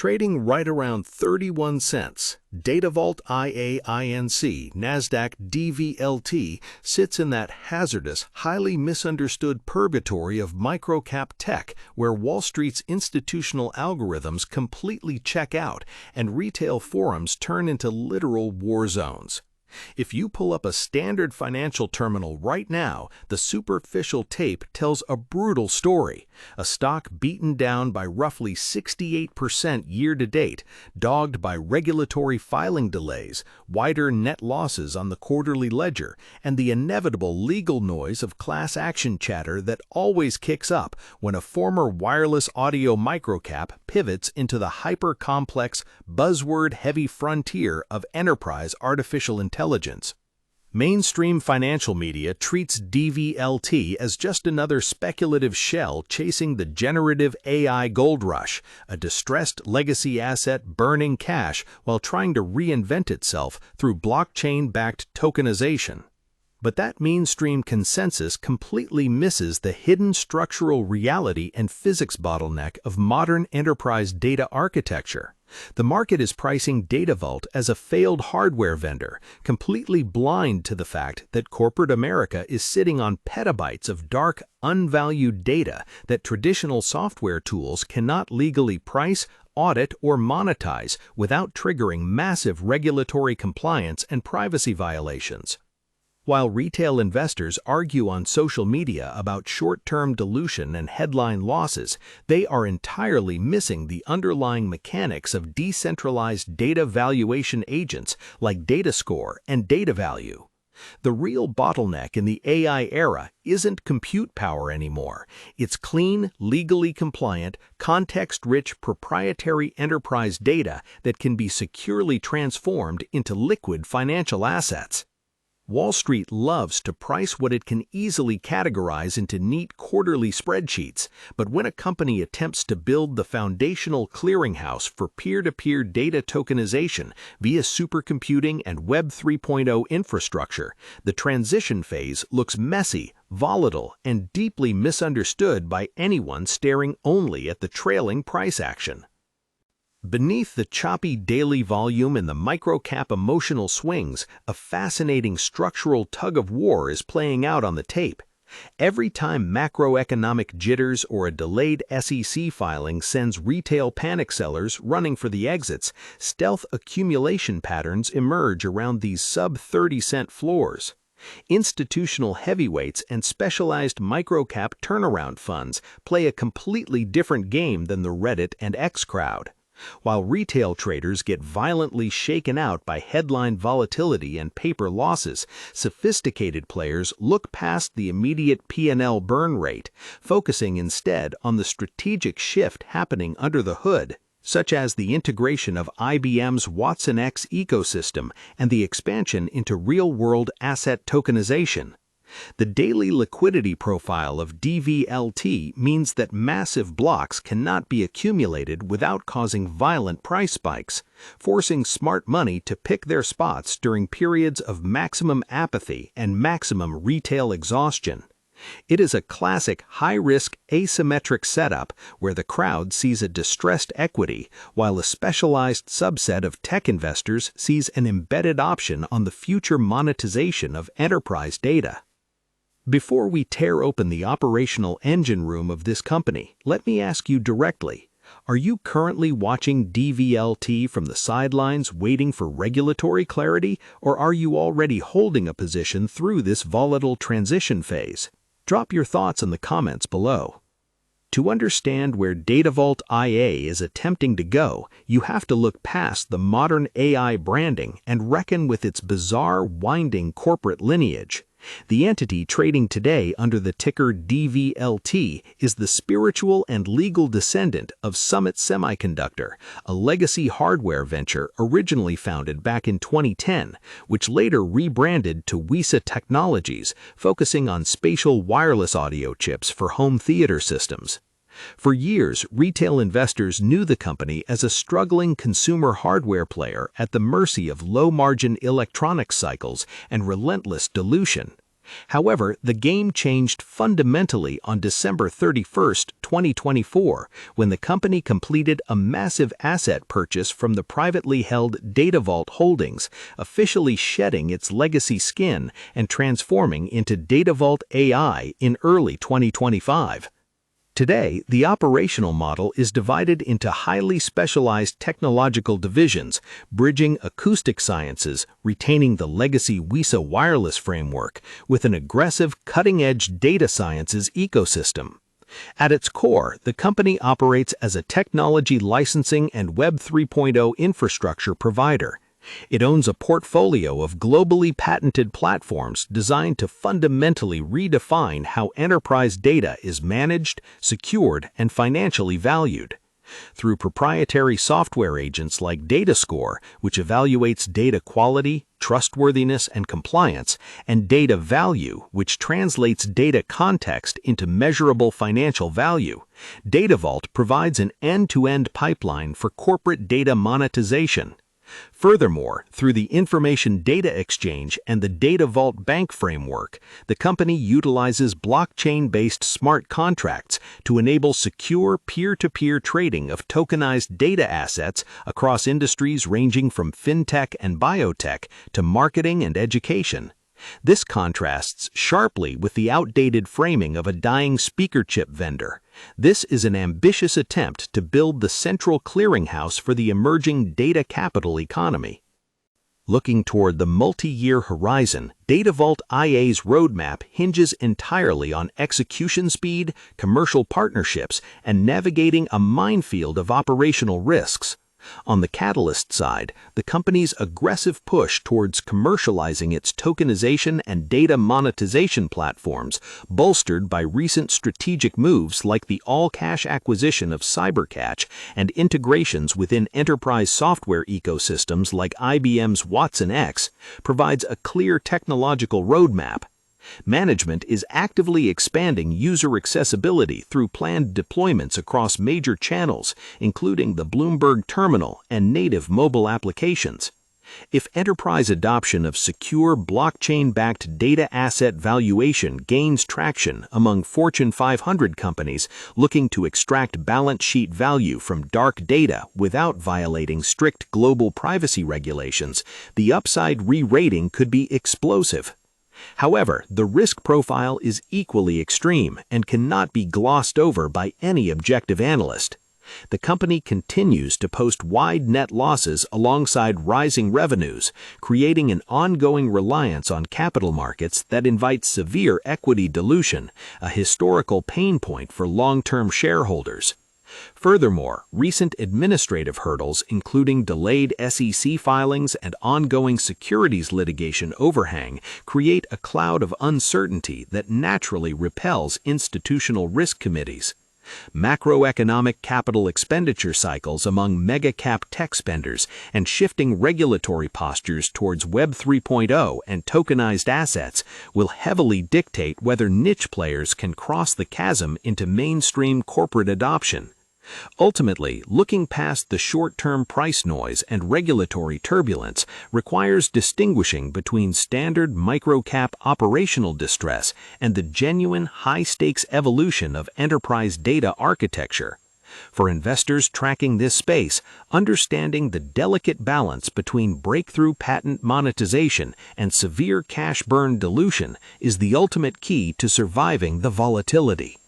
Trading right around 31 cents, Datavault AI Inc., NASDAQ Dvlt, sits in that hazardous, highly misunderstood purgatory of microcap tech where Wall Street's institutional algorithms completely check out and retail forums turn into literal war zones. If you pull up a standard financial terminal right now, the superficial tape tells a brutal story. A stock beaten down by roughly 68% year-to-date, dogged by regulatory filing delays, wider net losses on the quarterly ledger, and the inevitable legal noise of class action chatter that always kicks up when a former wireless audio microcap pivots into the hyper-complex, buzzword-heavy frontier of enterprise artificial intelligence. Mainstream financial media treats Dvlt as just another speculative shell chasing the generative AI gold rush, a distressed legacy asset burning cash while trying to reinvent itself through blockchain-backed tokenization. But that mainstream consensus completely misses the hidden structural reality and physics bottleneck of modern enterprise data architecture. The market is pricing Datavault as a failed hardware vendor, completely blind to the fact that corporate America is sitting on petabytes of dark, unvalued data that traditional software tools cannot legally price, audit, or monetize without triggering massive regulatory compliance and privacy violations. While retail investors argue on social media about short-term dilution and headline losses, they are entirely missing the underlying mechanics of decentralized data valuation agents like DataScore and DataValue. The real bottleneck in the AI era isn't compute power anymore. It's clean, legally compliant, context-rich proprietary enterprise data that can be securely transformed into liquid financial assets. Wall Street loves to price what it can easily categorize into neat quarterly spreadsheets, but when a company attempts to build the foundational clearinghouse for peer-to-peer data tokenization via supercomputing and Web 3.0 infrastructure, the transition phase looks messy, volatile, and deeply misunderstood by anyone staring only at the trailing price action. Beneath the choppy daily volume and the microcap emotional swings, a fascinating structural tug-of-war is playing out on the tape. Every time macroeconomic jitters or a delayed SEC filing sends retail panic sellers running for the exits, stealth accumulation patterns emerge around these sub-30-cent floors. Institutional heavyweights and specialized microcap turnaround funds play a completely different game than the Reddit and X crowd. While retail traders get violently shaken out by headline volatility and paper losses, sophisticated players look past the immediate P&L burn rate, focusing instead on the strategic shift happening under the hood, such as the integration of IBM's Watson X ecosystem and the expansion into real-world asset tokenization. The daily liquidity profile of Dvlt means that massive blocks cannot be accumulated without causing violent price spikes, forcing smart money to pick their spots during periods of maximum apathy and maximum retail exhaustion. It is a classic high-risk asymmetric setup where the crowd sees a distressed equity while a specialized subset of tech investors sees an embedded option on the future monetization of enterprise data. Before we tear open the operational engine room of this company, let me ask you directly, are you currently watching Dvlt from the sidelines waiting for regulatory clarity, or are you already holding a position through this volatile transition phase? Drop your thoughts in the comments below. To understand where Datavault AI is attempting to go, you have to look past the modern AI branding and reckon with its bizarre, winding corporate lineage. The entity trading today under the ticker Dvlt is the spiritual and legal descendant of Summit Semiconductor, a legacy hardware venture originally founded back in 2010, which later rebranded to Wisa Technologies, focusing on spatial wireless audio chips for home theater systems. For years, retail investors knew the company as a struggling consumer hardware player at the mercy of low-margin electronics cycles and relentless dilution. However, the game changed fundamentally on December 31, 2024, when the company completed a massive asset purchase from the privately held Datavault Holdings, officially shedding its legacy skin and transforming into Datavault AI in early 2025. Today, the operational model is divided into highly specialized technological divisions, bridging acoustic sciences, retaining the legacy WISA wireless framework, with an aggressive, cutting-edge data sciences ecosystem. At its core, the company operates as a technology licensing and Web 3.0 infrastructure provider. It owns a portfolio of globally patented platforms designed to fundamentally redefine how enterprise data is managed, secured, and financially valued. Through proprietary software agents like DataScore, which evaluates data quality, trustworthiness, and compliance, and Data Value, which translates data context into measurable financial value, Datavault provides an end-to-end pipeline for corporate data monetization. Furthermore, through the Information Data Exchange and the Datavault Bank framework, the company utilizes blockchain-based smart contracts to enable secure peer-to-peer trading of tokenized data assets across industries ranging from fintech and biotech to marketing and education. This contrasts sharply with the outdated framing of a dying speaker chip vendor. This is an ambitious attempt to build the central clearinghouse for the emerging data capital economy. Looking toward the multi-year horizon, Datavault AI's roadmap hinges entirely on execution speed, commercial partnerships, and navigating a minefield of operational risks. On the catalyst side, the company's aggressive push towards commercializing its tokenization and data monetization platforms, bolstered by recent strategic moves like the all-cash acquisition of CyberCatch and integrations within enterprise software ecosystems like IBM's Watson X, provides a clear technological roadmap. Management is actively expanding user accessibility through planned deployments across major channels, including the Bloomberg Terminal and native mobile applications. If enterprise adoption of secure blockchain-backed data asset valuation gains traction among Fortune 500 companies looking to extract balance sheet value from dark data without violating strict global privacy regulations, the upside re-rating could be explosive. However, the risk profile is equally extreme and cannot be glossed over by any objective analyst. The company continues to post wide net losses alongside rising revenues, creating an ongoing reliance on capital markets that invites severe equity dilution, a historical pain point for long-term shareholders. Furthermore, recent administrative hurdles, including delayed SEC filings and ongoing securities litigation overhang, create a cloud of uncertainty that naturally repels institutional risk committees. Macroeconomic capital expenditure cycles among mega-cap tech spenders and shifting regulatory postures towards Web 3.0 and tokenized assets will heavily dictate whether niche players can cross the chasm into mainstream corporate adoption. Ultimately, looking past the short-term price noise and regulatory turbulence requires distinguishing between standard micro-cap operational distress and the genuine high-stakes evolution of enterprise data architecture. For investors tracking this space, understanding the delicate balance between breakthrough patent monetization and severe cash burn dilution is the ultimate key to surviving the volatility.